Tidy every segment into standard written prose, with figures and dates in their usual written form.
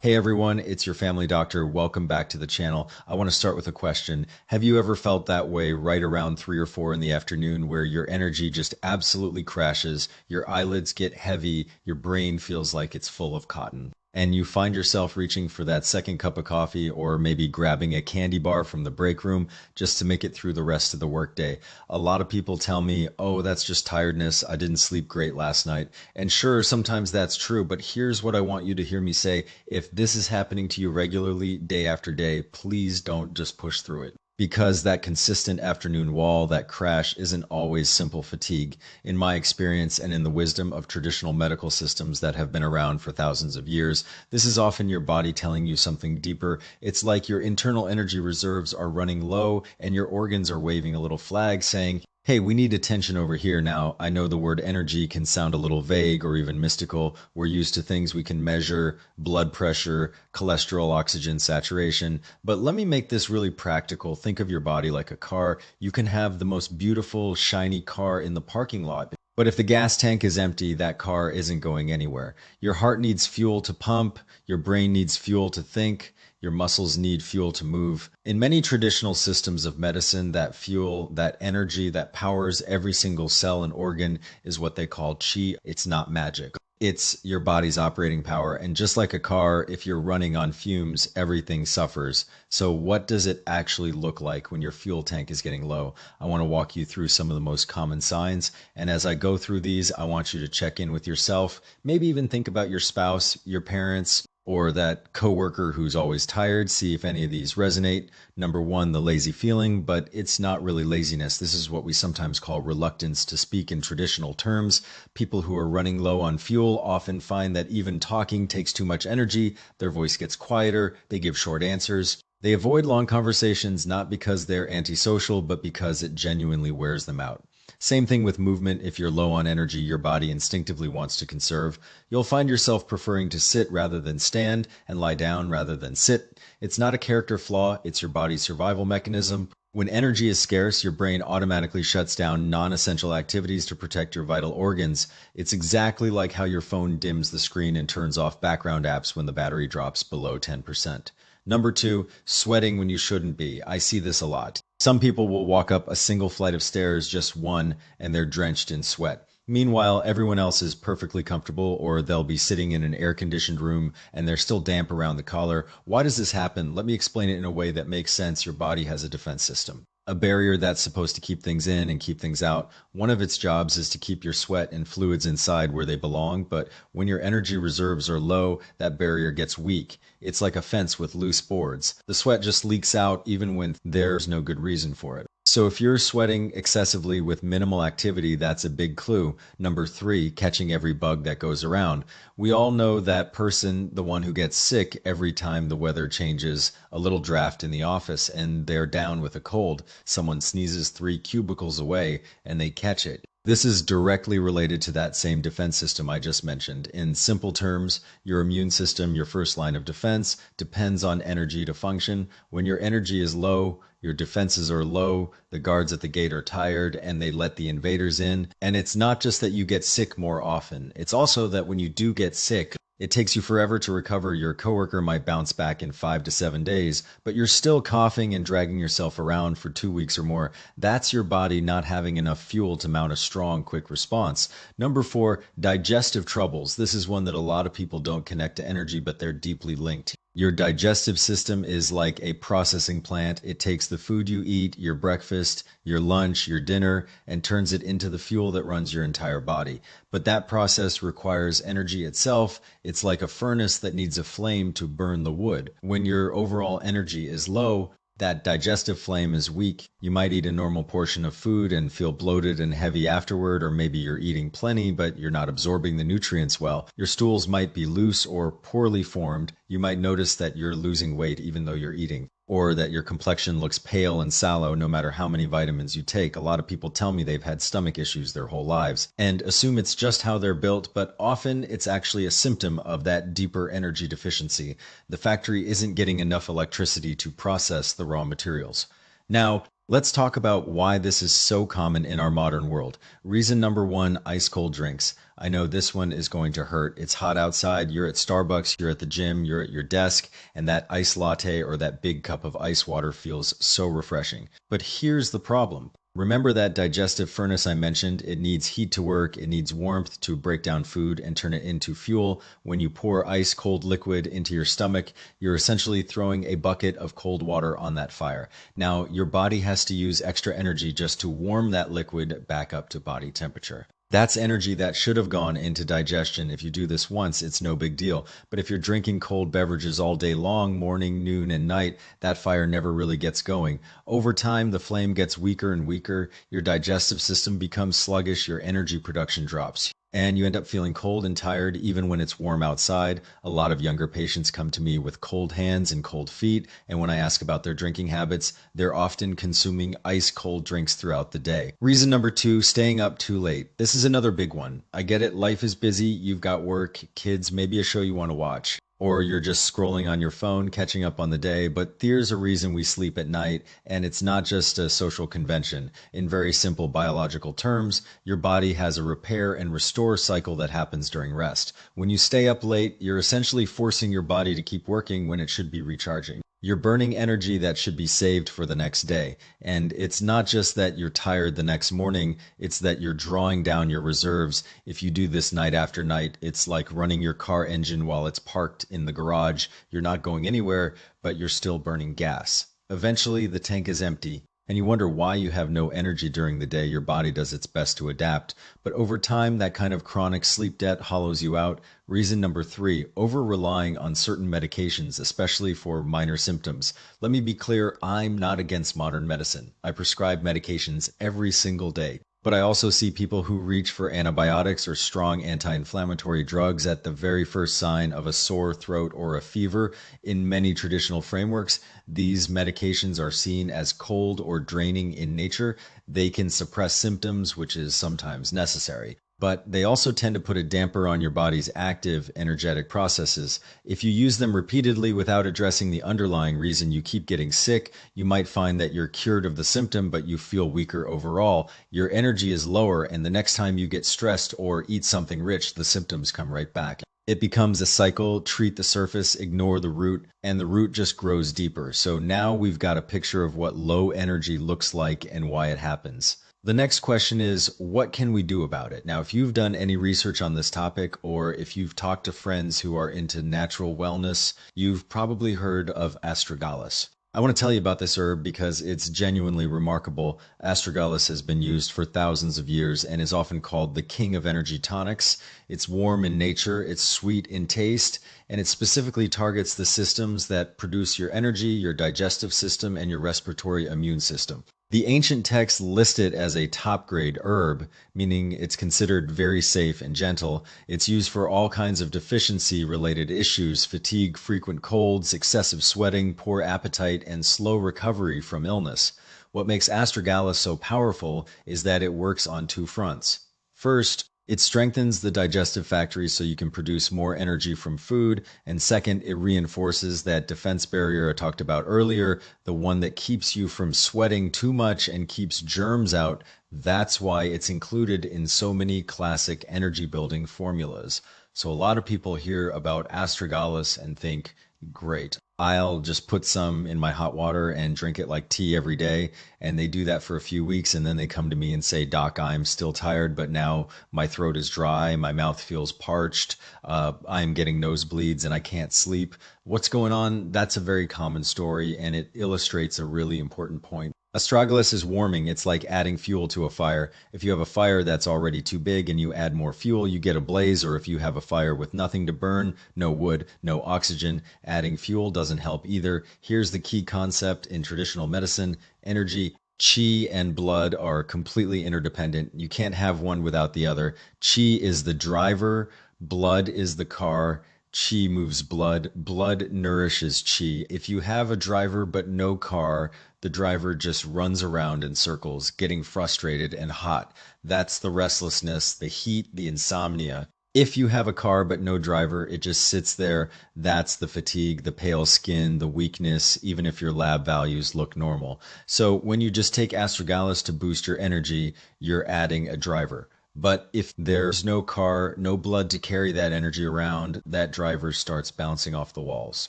Hey everyone, it's your family doctor. Welcome back to the channel. I want to start with a question. Have you ever felt that way right around 3 or 4 in the afternoon where your energy just absolutely crashes, your eyelids get heavy, your brain feels like it's full of cotton, and you find yourself reaching for that second cup of coffee or maybe grabbing a candy bar from the break room just to make it through the rest of the workday? A lot of people tell me, oh, that's just tiredness. I didn't sleep great last night. And sure, sometimes that's true, but here's what I want you to hear me say. If this is happening to you regularly, day after day, please don't just push through it. Because that consistent afternoon wall, that crash, isn't always simple fatigue. In my experience and in the wisdom of traditional medical systems that have been around for thousands of years, this is often your body telling you something deeper. It's like your internal energy reserves are running low and your organs are waving a little flag saying, hey, we need attention over here now. I know the word energy can sound a little vague or even mystical. We're used to things we can measure, blood pressure, cholesterol, oxygen saturation. But let me make this really practical. Think of your body like a car. You can have the most beautiful, shiny car in the parking lot. But if the gas tank is empty, that car isn't going anywhere. Your heart needs fuel to pump, your brain needs fuel to think, your muscles need fuel to move. In many traditional systems of medicine, that fuel, that energy that powers every single cell and organ is what they call chi. It's not magic. It's your body's operating power. And just like a car, if you're running on fumes, everything suffers. So what does it actually look like when your fuel tank is getting low? I want to walk you through some of the most common signs. And as I go through these, I want you to check in with yourself, maybe even think about your spouse, your parents, or that coworker who's always tired. See if any of these resonate. Number one, the lazy feeling, but it's not really laziness. This is what we sometimes call reluctance to speak in traditional terms. People who are running low on fuel often find that even talking takes too much energy. Their voice gets quieter. They give short answers. They avoid long conversations not because they're antisocial, but because it genuinely wears them out. Same thing with movement. If you're low on energy, your body instinctively wants to conserve. You'll find yourself preferring to sit rather than stand and lie down rather than sit. It's not a character flaw, it's your body's survival mechanism. When energy is scarce, your brain automatically shuts down non-essential activities to protect your vital organs. It's exactly like how your phone dims the screen and turns off background apps when the battery drops below 10%. Number two, sweating when you shouldn't be. I see this a lot. Some people will walk up a single flight of stairs, just one, and they're drenched in sweat. Meanwhile, everyone else is perfectly comfortable, or they'll be sitting in an air-conditioned room and they're still damp around the collar. Why does this happen? Let me explain it in a way that makes sense. Your body has a defense system, a barrier that's supposed to keep things in and keep things out. One of its jobs is to keep your sweat and fluids inside where they belong, but when your energy reserves are low, that barrier gets weak. It's like a fence with loose boards. The sweat just leaks out even when there's no good reason for it. So if you're sweating excessively with minimal activity, that's a big clue. Number three, catching every bug that goes around. We all know that person, the one who gets sick every time the weather changes, a little draft in the office, and they're down with a cold. Someone sneezes 3 cubicles away and they catch it. This is directly related to that same defense system I just mentioned. In simple terms, your immune system, your first line of defense, depends on energy to function. When your energy is low, your defenses are low, the guards at the gate are tired, and they let the invaders in. And it's not just that you get sick more often. It's also that when you do get sick, it takes you forever to recover. Your coworker might bounce back in 5 to 7 days, but you're still coughing and dragging yourself around for 2 weeks or more. That's your body not having enough fuel to mount a strong, quick response. Number four, digestive troubles. This is one that a lot of people don't connect to energy, but they're deeply linked. Your digestive system is like a processing plant. It takes the food you eat, your breakfast, your lunch, your dinner, and turns it into the fuel that runs your entire body. But that process requires energy itself. It's like a furnace that needs a flame to burn the wood. When your overall energy is low, that digestive flame is weak. You might eat a normal portion of food and feel bloated and heavy afterward, or maybe you're eating plenty, but you're not absorbing the nutrients well. Your stools might be loose or poorly formed. You might notice that you're losing weight even though you're eating, or that your complexion looks pale and sallow no matter how many vitamins you take. A lot of people tell me they've had stomach issues their whole lives and assume it's just how they're built, but often it's actually a symptom of that deeper energy deficiency. The factory isn't getting enough electricity to process the raw materials. Now, Let's talk about why this is so common in our modern world. Reason number one, ice cold drinks. I know this one is going to hurt. It's hot outside. You're at Starbucks, you're at the gym, you're at your desk, and that ice latte or that big cup of ice water feels so refreshing. But here's the problem. Remember that digestive furnace I mentioned? It needs heat to work, it needs warmth to break down food and turn it into fuel. When you pour ice cold liquid into your stomach, you're essentially throwing a bucket of cold water on that fire. Now, your body has to use extra energy just to warm that liquid back up to body temperature. That's energy that should have gone into digestion. If you do this once, it's no big deal. But if you're drinking cold beverages all day long, morning, noon, and night, that fire never really gets going. Over time, the flame gets weaker and weaker. Your digestive system becomes sluggish. Your energy production drops. And you end up feeling cold and tired even when it's warm outside. A lot of younger patients come to me with cold hands and cold feet, and when I ask about their drinking habits, they're often consuming ice cold drinks throughout the day. Reason number two, staying up too late. This is another big one. I get it, life is busy, you've got work, kids, maybe a show you want to watch. Or you're just scrolling on your phone, catching up on the day, but there's a reason we sleep at night, and it's not just a social convention. In very simple biological terms, your body has a repair and restore cycle that happens during rest. When you stay up late, you're essentially forcing your body to keep working when it should be recharging. You're burning energy that should be saved for the next day. And it's not just that you're tired the next morning, it's that you're drawing down your reserves. If you do this night after night, it's like running your car engine while it's parked in the garage. You're not going anywhere, but you're still burning gas. Eventually, the tank is empty, and you wonder why you have no energy during the day. Your body does its best to adapt. But over time, that kind of chronic sleep debt hollows you out. Reason number three, over-relying on certain medications, especially for minor symptoms. Let me be clear, I'm not against modern medicine. I prescribe medications every single day. But I also see people who reach for antibiotics or strong anti-inflammatory drugs at the very first sign of a sore throat or a fever. In many traditional frameworks, these medications are seen as cold or draining in nature. They can suppress symptoms, which is sometimes necessary. But they also tend to put a damper on your body's active, energetic processes. If you use them repeatedly without addressing the underlying reason you keep getting sick, you might find that you're cured of the symptom, but you feel weaker overall. Your energy is lower, and the next time you get stressed or eat something rich, the symptoms come right back. It becomes a cycle, treat the surface, ignore the root, and the root just grows deeper. So now we've got a picture of what low energy looks like and why it happens. The next question is, what can we do about it? Now, if you've done any research on this topic, or if you've talked to friends who are into natural wellness, you've probably heard of Astragalus. I want to tell you about this herb because it's genuinely remarkable. Astragalus has been used for thousands of years and is often called the king of energy tonics. It's warm in nature, it's sweet in taste, and it specifically targets the systems that produce your energy, your digestive system, and your respiratory immune system. The ancient texts list it as a top-grade herb, meaning it's considered very safe and gentle. It's used for all kinds of deficiency-related issues: fatigue, frequent colds, excessive sweating, poor appetite, and slow recovery from illness. What makes Astragalus so powerful is that it works on two fronts. First, it strengthens the digestive factories so you can produce more energy from food. And second, it reinforces that defense barrier I talked about earlier, the one that keeps you from sweating too much and keeps germs out. That's why it's included in so many classic energy building formulas. So a lot of people hear about Astragalus and think, great, I'll just put some in my hot water and drink it like tea every day. And they do that for a few weeks, and then they come to me and say, Doc, I'm still tired, but now my throat is dry, my mouth feels parched, I'm getting nosebleeds and I can't sleep. What's going on? That's a very common story, and it illustrates a really important point. Astragalus is warming. It's like adding fuel to a fire. If you have a fire that's already too big and you add more fuel, you get a blaze. Or if you have a fire with nothing to burn, no wood, no oxygen, adding fuel doesn't help either. Here's the key concept in traditional medicine: energy. Qi and blood are completely interdependent. You can't have one without the other. Qi is the driver, blood is the car. Qi moves blood, blood nourishes qi. If you have a driver but no car, the driver just runs around in circles, getting frustrated and hot. That's the restlessness, the heat, the insomnia. If you have a car but no driver, it just sits there. That's the fatigue, the pale skin, the weakness, even if your lab values look normal. So when you just take Astragalus to boost your energy, you're adding a driver. But if there's no car, no blood to carry that energy around, that driver starts bouncing off the walls.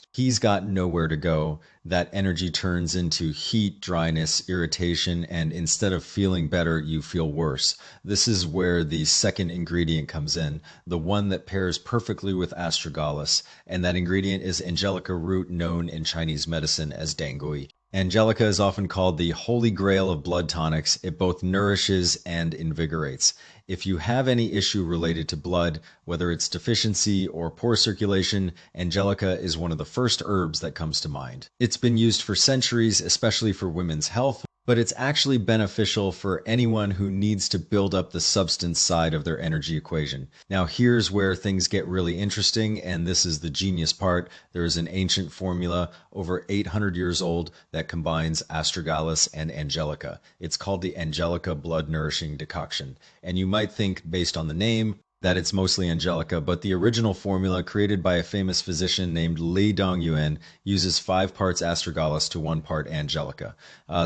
He's got nowhere to go. That energy turns into heat, dryness, irritation, and instead of feeling better, you feel worse. This is where the second ingredient comes in, the one that pairs perfectly with Astragalus, and that ingredient is Angelica root, known in Chinese medicine as dangui. Angelica is often called the holy grail of blood tonics. It both nourishes and invigorates. If you have any issue related to blood, whether it's deficiency or poor circulation, Angelica is one of the first herbs that comes to mind. It's been used for centuries, especially for women's health, but it's actually beneficial for anyone who needs to build up the substance side of their energy equation. Now, here's where things get really interesting, and this is the genius part. There is an ancient formula over 800 years old that combines Astragalus and Angelica. It's called the Angelica Blood Nourishing Decoction. And you might think, based on the name, that it's mostly Angelica, but the original formula created by a famous physician named Li Dongyuan uses 5 parts Astragalus to 1 part Angelica.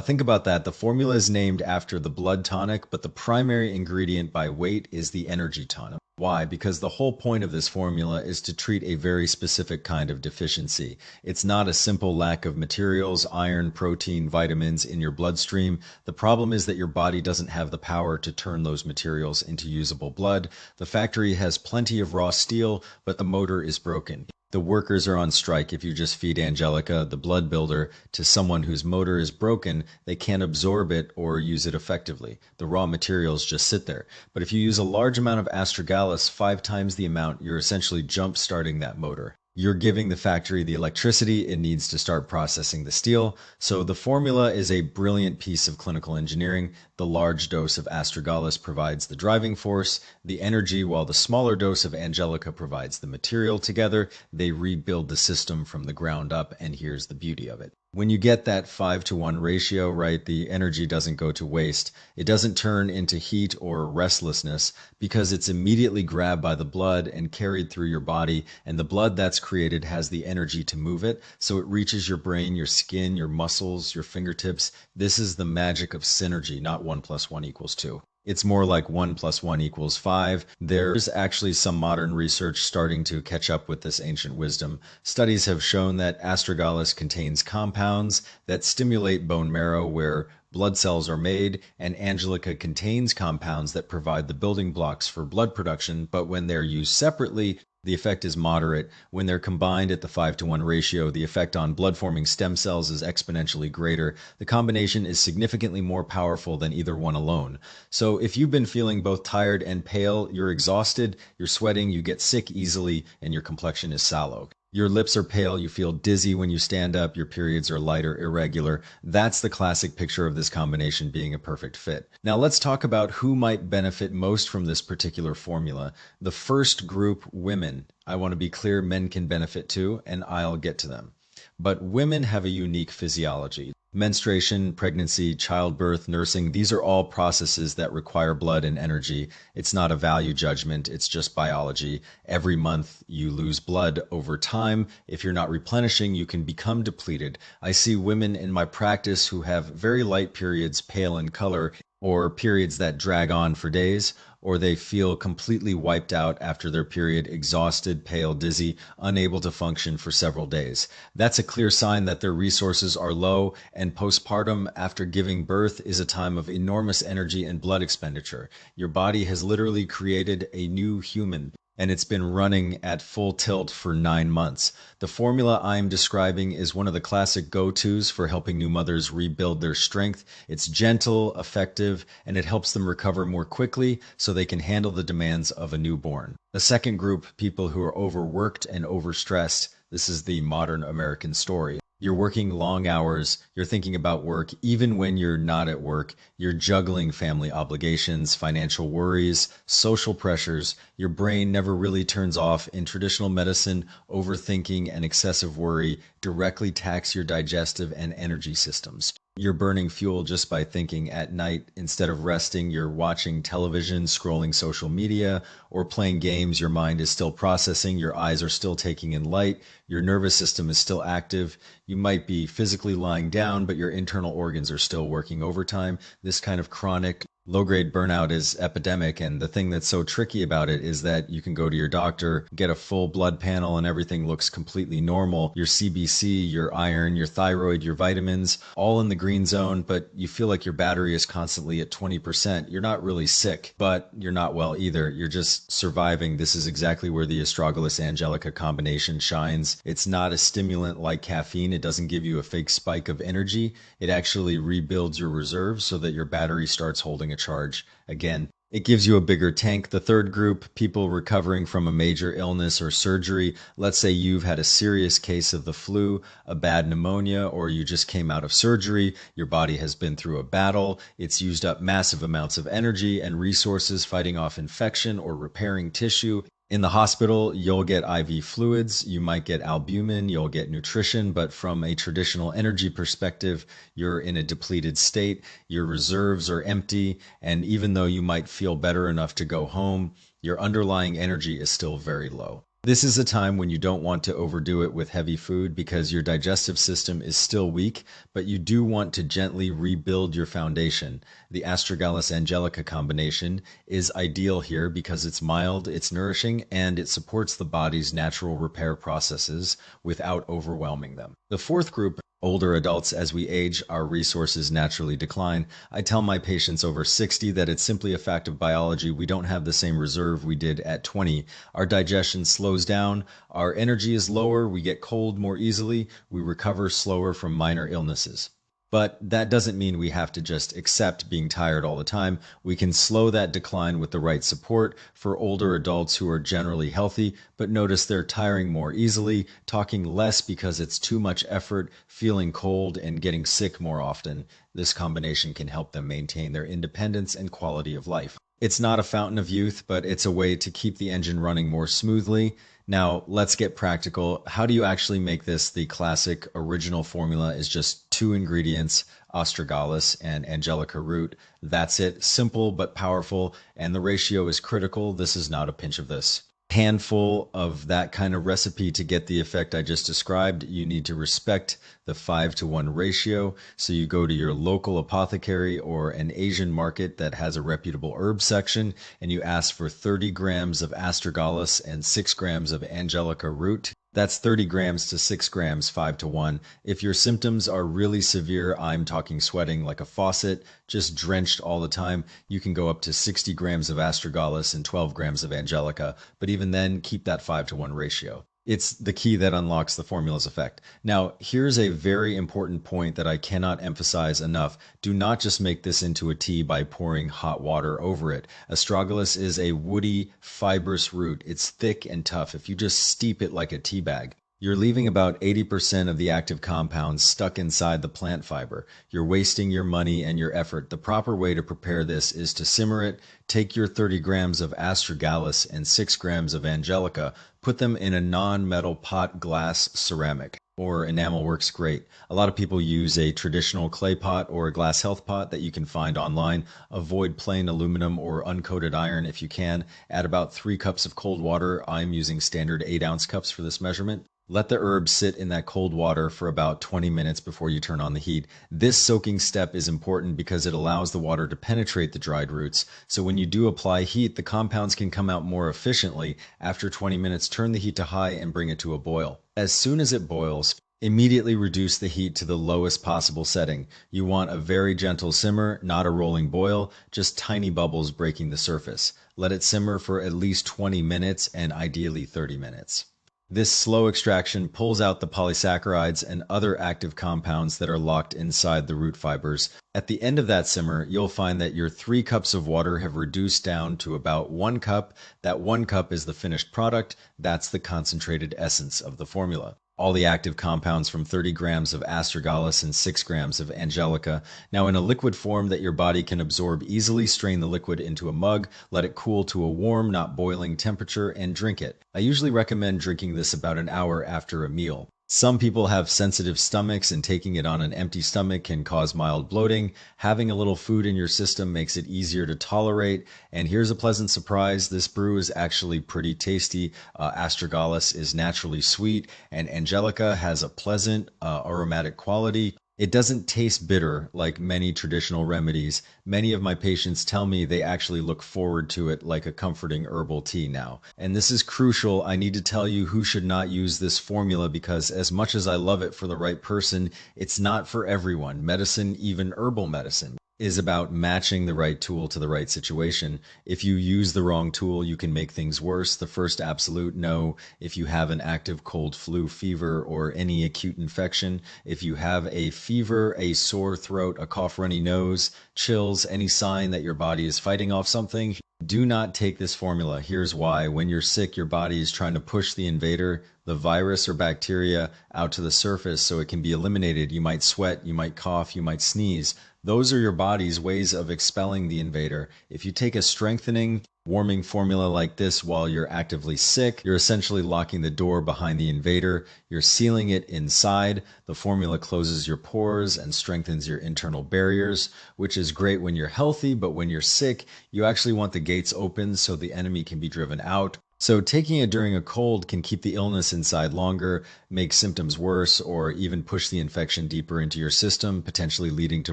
Think about that. The formula is named after the blood tonic, but the primary ingredient by weight is the energy tonic. Why? Because the whole point of this formula is to treat a very specific kind of deficiency. It's not a simple lack of materials, iron, protein, vitamins in your bloodstream. The problem is that your body doesn't have the power to turn those materials into usable blood. The factory has plenty of raw steel, but the motor is broken. The workers are on strike. If you just feed Angelica, the blood builder, to someone whose motor is broken, they can't absorb it or use it effectively. The raw materials just sit there. But if you use a large amount of Astragalus, 5 times the amount, you're essentially jump starting that motor. You're giving the factory the electricity it needs to start processing the steel. So the formula is a brilliant piece of clinical engineering. The large dose of Astragalus provides the driving force, the energy, while the smaller dose of Angelica provides the material. Together, they rebuild the system from the ground up, and here's the beauty of it. When you get that 5-to-1 ratio, right, the energy doesn't go to waste. It doesn't turn into heat or restlessness because it's immediately grabbed by the blood and carried through your body, and the blood that's created has the energy to move it, so it reaches your brain, your skin, your muscles, your fingertips. This is the magic of synergy, not 1 + 1 = 2. It's more like 1 + 1 = 5. There's actually some modern research starting to catch up with this ancient wisdom. Studies have shown that Astragalus contains compounds that stimulate bone marrow where blood cells are made, and Angelica contains compounds that provide the building blocks for blood production, but when they're used separately, the effect is moderate. When they're combined at the 5-to-1 ratio, the effect on blood-forming stem cells is exponentially greater. The combination is significantly more powerful than either one alone. So if you've been feeling both tired and pale, you're exhausted, you're sweating, you get sick easily, and your complexion is sallow. Your lips are pale, you feel dizzy when you stand up, your periods are light or irregular. That's the classic picture of this combination being a perfect fit. Now let's talk about who might benefit most from this particular formula. The first group, women. I want to be clear, men can benefit too, and I'll get to them. But women have a unique physiology. Menstruation, pregnancy, childbirth, nursing, these are all processes that require blood and energy. It's not a value judgment, it's just biology. Every month you lose blood over time. If you're not replenishing, you can become depleted. I see women in my practice who have very light periods, pale in color, or periods that drag on for days, or they feel completely wiped out after their period, exhausted, pale, dizzy, unable to function for several days. That's a clear sign that their resources are low, and postpartum after giving birth is a time of enormous energy and blood expenditure. Your body has literally created a new human, and it's been running at full tilt for 9 months. The formula I'm describing is one of the classic go-tos for helping new mothers rebuild their strength. It's gentle, effective, and it helps them recover more quickly so they can handle the demands of a newborn. The second group, people who are overworked and overstressed. This is the modern American story. You're working long hours, you're thinking about work even when you're not at work, you're juggling family obligations, financial worries, social pressures, your brain never really turns off. In traditional medicine, overthinking and excessive worry directly tax your digestive and energy systems. You're burning fuel just by thinking. At night. Instead of resting, you're watching television, scrolling social media, or playing games. Your mind is still processing, your eyes are still taking in light, your nervous system is still active. You might be physically lying down, but your internal organs are still working overtime. This kind of chronic low-grade burnout is epidemic, and the thing that's so tricky about it is that you can go to your doctor, get a full blood panel, and everything looks completely normal. Your CBC, your iron, your thyroid, your vitamins, all in the green zone, but you feel like your battery is constantly at 20%. You're not really sick, but you're not well either. You're just surviving. This is exactly where the Astragalus Angelica combination shines. It's not a stimulant like caffeine. It doesn't give you a fake spike of energy. It actually rebuilds your reserves so that your battery starts holding a charge again. It gives you a bigger tank. The third group, people recovering from a major illness or surgery. Let's say you've had a serious case of the flu, a bad pneumonia, or you just came out of surgery. Your body has been through a battle. It's used up massive amounts of energy and resources fighting off infection or repairing tissue. In the hospital, you'll get IV fluids, you might get albumin, you'll get nutrition, but from a traditional energy perspective, you're in a depleted state, your reserves are empty, and even though you might feel better enough to go home, your underlying energy is still very low. This is a time when you don't want to overdo it with heavy food because your digestive system is still weak, but you do want to gently rebuild your foundation. The Astragalus Angelica combination is ideal here because it's mild, it's nourishing, and it supports the body's natural repair processes without overwhelming them. The fourth group, older adults. As we age, our resources naturally decline. I tell my patients over 60 that it's simply a fact of biology. We don't have the same reserve we did at 20. Our digestion slows down, our energy is lower, we get cold more easily, we recover slower from minor illnesses. But that doesn't mean we have to just accept being tired all the time. We can slow that decline with the right support. For older adults who are generally healthy, but notice they're tiring more easily, talking less because it's too much effort, feeling cold, and getting sick more often, this combination can help them maintain their independence and quality of life. It's not a fountain of youth, but it's a way to keep the engine running more smoothly. Now, let's get practical. How do you actually make this? The classic original formula is just two ingredients, astragalus and angelica root. That's it. Simple but powerful, and the ratio is critical. This is not a pinch of this. Handful of that kind of recipe to get the effect I just described. You need to respect the 5-to-1 ratio. So you go to your local apothecary or an Asian market that has a reputable herb section, and you ask for 30 grams of astragalus and 6 grams of angelica root. That's 30 grams to 6 grams, 5-to-1. If your symptoms are really severe, I'm talking sweating like a faucet, just drenched all the time, you can go up to 60 grams of astragalus and 12 grams of angelica. But even then, keep that 5-to-1 ratio. It's the key that unlocks the formula's effect. Now, here's a very important point that I cannot emphasize enough. Do not just make this into a tea by pouring hot water over it. Astragalus is a woody, fibrous root. It's thick and tough. If you just steep it like a tea bag, you're leaving about 80% of the active compounds stuck inside the plant fiber. You're wasting your money and your effort. The proper way to prepare this is to simmer it. Take your 30 grams of astragalus and 6 grams of angelica, put them in a non-metal pot, glass, ceramic, or enamel works great. A lot of people use a traditional clay pot or a glass health pot that you can find online. Avoid plain aluminum or uncoated iron if you can. Add about 3 cups of cold water. I'm using standard 8-ounce cups for this measurement. Let the herbs sit in that cold water for about 20 minutes before you turn on the heat. This soaking step is important because it allows the water to penetrate the dried roots. So when you do apply heat, the compounds can come out more efficiently. After 20 minutes, turn the heat to high and bring it to a boil. As soon as it boils, immediately reduce the heat to the lowest possible setting. You want a very gentle simmer, not a rolling boil, just tiny bubbles breaking the surface. Let it simmer for at least 20 minutes and ideally 30 minutes. This slow extraction pulls out the polysaccharides and other active compounds that are locked inside the root fibers. At the end of that simmer, you'll find that your 3 cups of water have reduced down to about 1 cup. That 1 cup is the finished product. That's the concentrated essence of the formula. All the active compounds from 30 grams of astragalus and 6 grams of angelica. Now in a liquid form that your body can absorb easily, strain the liquid into a mug, let it cool to a warm, not boiling temperature, and drink it. I usually recommend drinking this about an hour after a meal. Some people have sensitive stomachs, and taking it on an empty stomach can cause mild bloating. Having a little food in your system makes it easier to tolerate. And here's a pleasant surprise: this brew is actually pretty tasty. Astragalus is naturally sweet, and Angelica has a pleasant aromatic quality. It doesn't taste bitter like many traditional remedies. Many of my patients tell me they actually look forward to it like a comforting herbal tea now. And this is crucial. I need to tell you who should not use this formula, because as much as I love it for the right person, it's not for everyone. Medicine, even herbal medicine, is about matching the right tool to the right situation. If you use the wrong tool, you can make things worse. The first absolute no: if you have an active cold, flu, fever, or any acute infection, if you have a fever, a sore throat, a cough, runny nose, chills, any sign that your body is fighting off something, do not take this formula. Here's why. When you're sick, your body is trying to push the invader, the virus or bacteria, out to the surface so it can be eliminated. You might sweat, you might cough, you might sneeze. Those are your body's ways of expelling the invader. If you take a strengthening, warming formula like this while you're actively sick, you're essentially locking the door behind the invader. You're sealing it inside. The formula closes your pores and strengthens your internal barriers, which is great when you're healthy, but when you're sick, you actually want the gates open so the enemy can be driven out. So taking it during a cold can keep the illness inside longer, make symptoms worse, or even push the infection deeper into your system, potentially leading to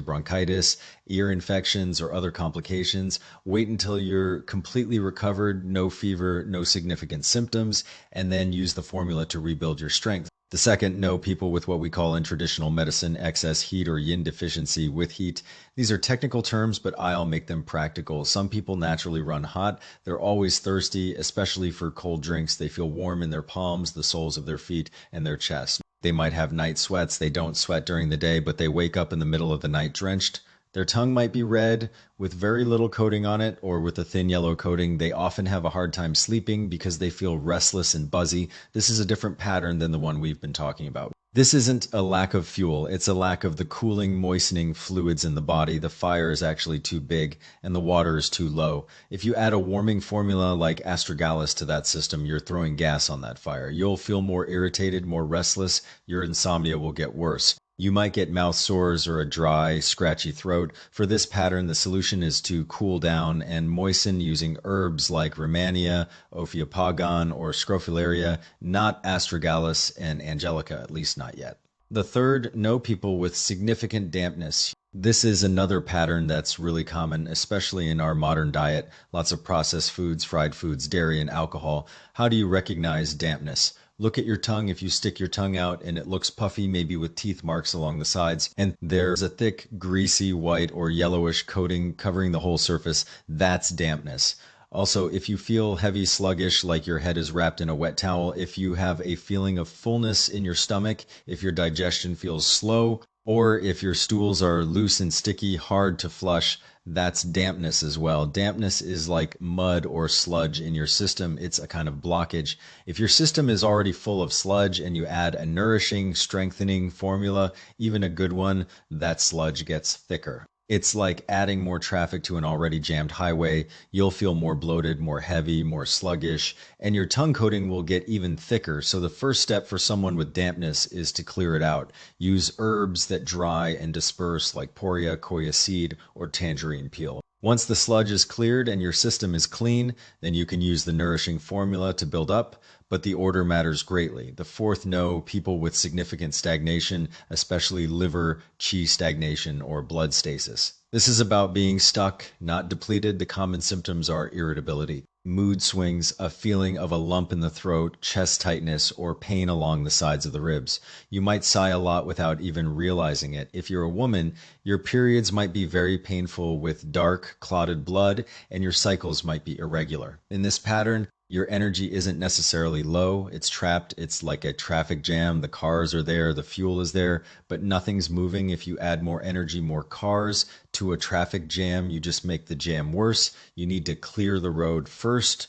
bronchitis, ear infections, or other complications. Wait until you're completely recovered, no fever, no significant symptoms, and then use the formula to rebuild your strength. The second, no: people with what we call in traditional medicine excess heat or yin deficiency with heat. These are technical terms, but I'll make them practical. Some people naturally run hot. They're always thirsty, especially for cold drinks. They feel warm in their palms, the soles of their feet, and their chest. They might have night sweats. They don't sweat during the day, but they wake up in the middle of the night drenched. Their tongue might be red with very little coating on it, or with a thin yellow coating. They often have a hard time sleeping because they feel restless and buzzy. This is a different pattern than the one we've been talking about. This isn't a lack of fuel. It's a lack of the cooling, moistening fluids in the body. The fire is actually too big and the water is too low. If you add a warming formula like Astragalus to that system, you're throwing gas on that fire. You'll feel more irritated, more restless. Your insomnia will get worse. You might get mouth sores or a dry, scratchy throat. For this pattern, the solution is to cool down and moisten using herbs like Rehmannia, Ophiopagon, or Scrophularia, not Astragalus and Angelica, at least not yet. The third, no: people with significant dampness. This is another pattern that's really common, especially in our modern diet. Lots of processed foods, fried foods, dairy, and alcohol. How do you recognize dampness? Look at your tongue. If you stick your tongue out and it looks puffy, maybe with teeth marks along the sides, and there's a thick, greasy, white or yellowish coating covering the whole surface, that's dampness. Also, if you feel heavy, sluggish, like your head is wrapped in a wet towel, if you have a feeling of fullness in your stomach, if your digestion feels slow, or if your stools are loose and sticky, hard to flush, that's dampness as well. Dampness is like mud or sludge in your system. It's a kind of blockage. If your system is already full of sludge and you add a nourishing, strengthening formula, even a good one, that sludge gets thicker. It's like adding more traffic to an already jammed highway. You'll feel more bloated, more heavy, more sluggish, and your tongue coating will get even thicker. So the first step for someone with dampness is to clear it out. Use herbs that dry and disperse, like poria, koya seed, or tangerine peel. Once the sludge is cleared and your system is clean, then you can use the nourishing formula to build up, but the order matters greatly. The fourth, no: people with significant stagnation, especially liver, qi stagnation, or blood stasis. This is about being stuck, not depleted. The common symptoms are irritability, mood swings, a feeling of a lump in the throat, chest tightness, or pain along the sides of the ribs. You might sigh a lot without even realizing it. If you're a woman, your periods might be very painful with dark, clotted blood, and your cycles might be irregular. In this pattern, your energy isn't necessarily low. It's trapped. It's like a traffic jam. The cars are there, the fuel is there, but nothing's moving. If you add more energy, more cars to a traffic jam, you just make the jam worse. You need to clear the road first.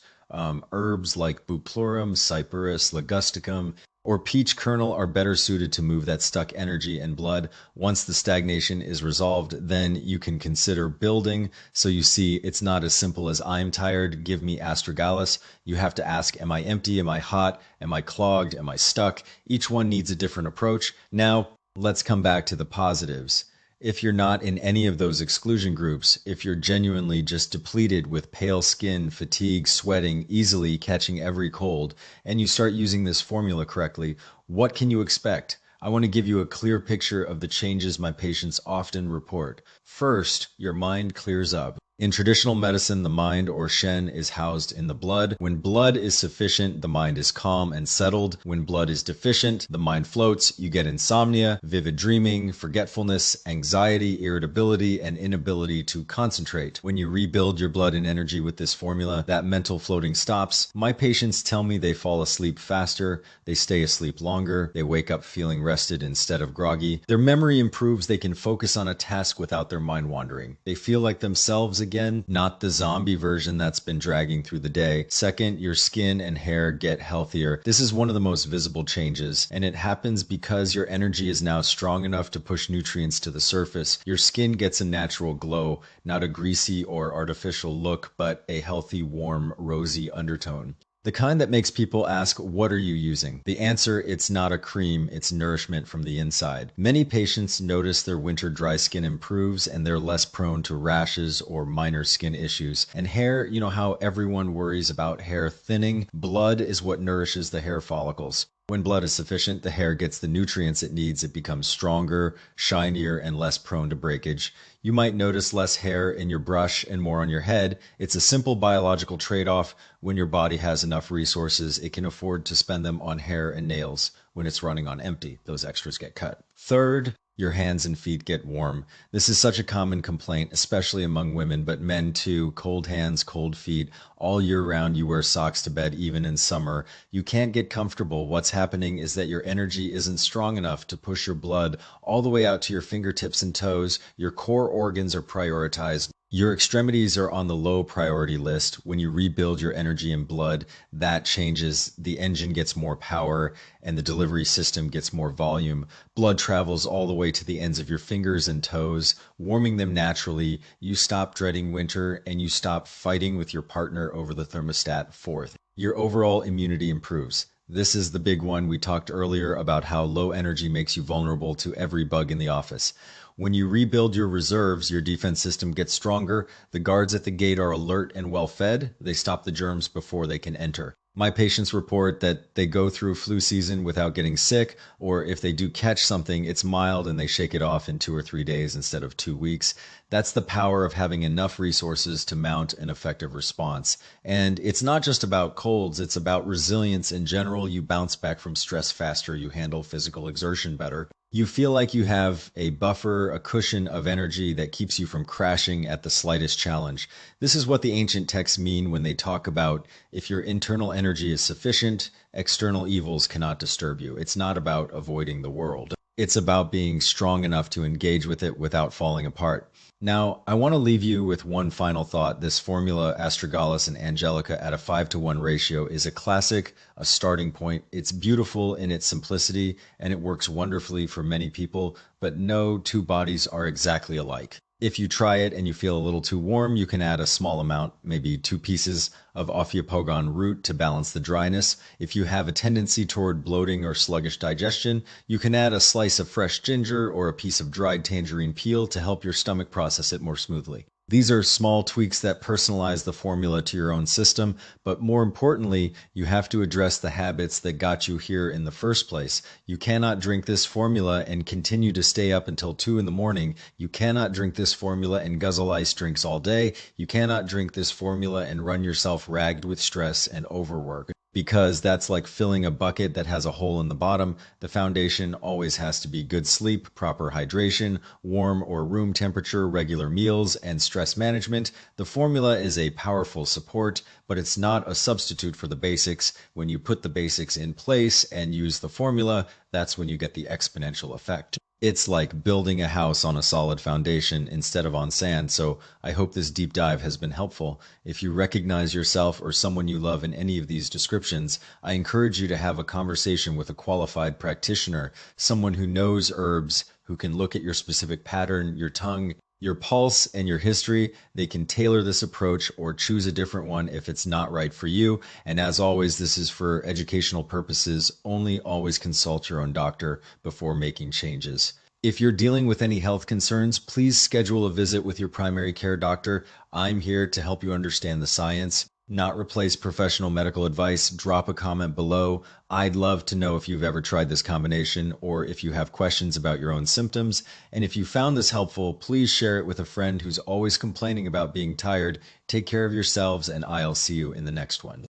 Herbs like Bupleurum, Cyperus, Ligusticum, or peach kernel are better suited to move that stuck energy and blood. Once the stagnation is resolved, then you can consider building. So you see, it's not as simple as I'm tired, give me astragalus. You have to ask, am I empty? Am I hot? Am I clogged? Am I stuck? Each one needs a different approach. Now, let's come back to the positives. If you're not in any of those exclusion groups, if you're genuinely just depleted with pale skin, fatigue, sweating, easily catching every cold, and you start using this formula correctly, what can you expect? I want to give you a clear picture of the changes my patients often report. First, your mind clears up. In traditional medicine, the mind, or Shen, is housed in the blood. When blood is sufficient, the mind is calm and settled. When blood is deficient, the mind floats. You get insomnia, vivid dreaming, forgetfulness, anxiety, irritability, and inability to concentrate. When you rebuild your blood and energy with this formula, that mental floating stops. My patients tell me they fall asleep faster, they stay asleep longer, they wake up feeling rested instead of groggy. Their memory improves, they can focus on a task without their mind wandering. They feel like themselves again, not the zombie version that's been dragging through the day. Second, your skin and hair get healthier. This is one of the most visible changes, and it happens because your energy is now strong enough to push nutrients to the surface. Your skin gets a natural glow, not a greasy or artificial look, but a healthy, warm, rosy undertone. The kind that makes people ask, what are you using? The answer, it's not a cream, it's nourishment from the inside. Many patients notice their winter dry skin improves and they're less prone to rashes or minor skin issues. And hair, you know how everyone worries about hair thinning? Blood is what nourishes the hair follicles. When blood is sufficient, the hair gets the nutrients it needs. It becomes stronger, shinier, and less prone to breakage. You might notice less hair in your brush and more on your head. It's a simple biological trade-off. When your body has enough resources, it can afford to spend them on hair and nails. When it's running on empty, those extras get cut. Third, your hands and feet get warm. This is such a common complaint, especially among women, but men too. Cold hands, cold feet. All year round, you wear socks to bed, even in summer. You can't get comfortable. What's happening is that your energy isn't strong enough to push your blood all the way out to your fingertips and toes. Your core organs are prioritized. Your extremities are on the low priority list. When you rebuild your energy and blood, that changes. The engine gets more power and the delivery system gets more volume. Blood travels all the way to the ends of your fingers and toes, warming them naturally. You stop dreading winter and you stop fighting with your partner over the thermostat. Fourth, your overall immunity improves. This is the big one. We talked earlier about how low energy makes you vulnerable to every bug in the office. When you rebuild your reserves, your defense system gets stronger. The guards at the gate are alert and well fed. They stop the germs before they can enter. My patients report that they go through flu season without getting sick, or if they do catch something, it's mild and they shake it off in 2 or 3 days instead of 2 weeks. That's the power of having enough resources to mount an effective response. And it's not just about colds, it's about resilience in general. You bounce back from stress faster, you handle physical exertion better. You feel like you have a buffer, a cushion of energy that keeps you from crashing at the slightest challenge. This is what the ancient texts mean when they talk about if your internal energy is sufficient, external evils cannot disturb you. It's not about avoiding the world. It's about being strong enough to engage with it without falling apart. Now, I want to leave you with one final thought. This formula, Astragalus and Angelica at a 5-to-1 ratio, is a classic, a starting point. It's beautiful in its simplicity, and it works wonderfully for many people, but no two bodies are exactly alike. If you try it and you feel a little too warm, you can add a small amount, maybe 2 pieces of Ophiopogon root to balance the dryness. If you have a tendency toward bloating or sluggish digestion, you can add a slice of fresh ginger or a piece of dried tangerine peel to help your stomach process it more smoothly. These are small tweaks that personalize the formula to your own system, but more importantly, you have to address the habits that got you here in the first place. You cannot drink this formula and continue to stay up until 2 in the morning. You cannot drink this formula and guzzle ice drinks all day. You cannot drink this formula and run yourself ragged with stress and overwork, because that's like filling a bucket that has a hole in the bottom. The foundation always has to be good sleep, proper hydration, warm or room temperature, regular meals, and stress management. The formula is a powerful support, but it's not a substitute for the basics. When you put the basics in place and use the formula, that's when you get the exponential effect. It's like building a house on a solid foundation instead of on sand. So I hope this deep dive has been helpful. If you recognize yourself or someone you love in any of these descriptions, I encourage you to have a conversation with a qualified practitioner, someone who knows herbs, who can look at your specific pattern, your tongue, your pulse, and your history. They can tailor this approach or choose a different one if it's not right for you. And as always, this is for educational purposes only. Always consult your own doctor before making changes. If you're dealing with any health concerns, please schedule a visit with your primary care doctor. I'm here to help you understand the science, not replace professional medical advice. Drop a comment below. I'd love to know if you've ever tried this combination or if you have questions about your own symptoms. And if you found this helpful, please share it with a friend who's always complaining about being tired. Take care of yourselves, and I'll see you in the next one.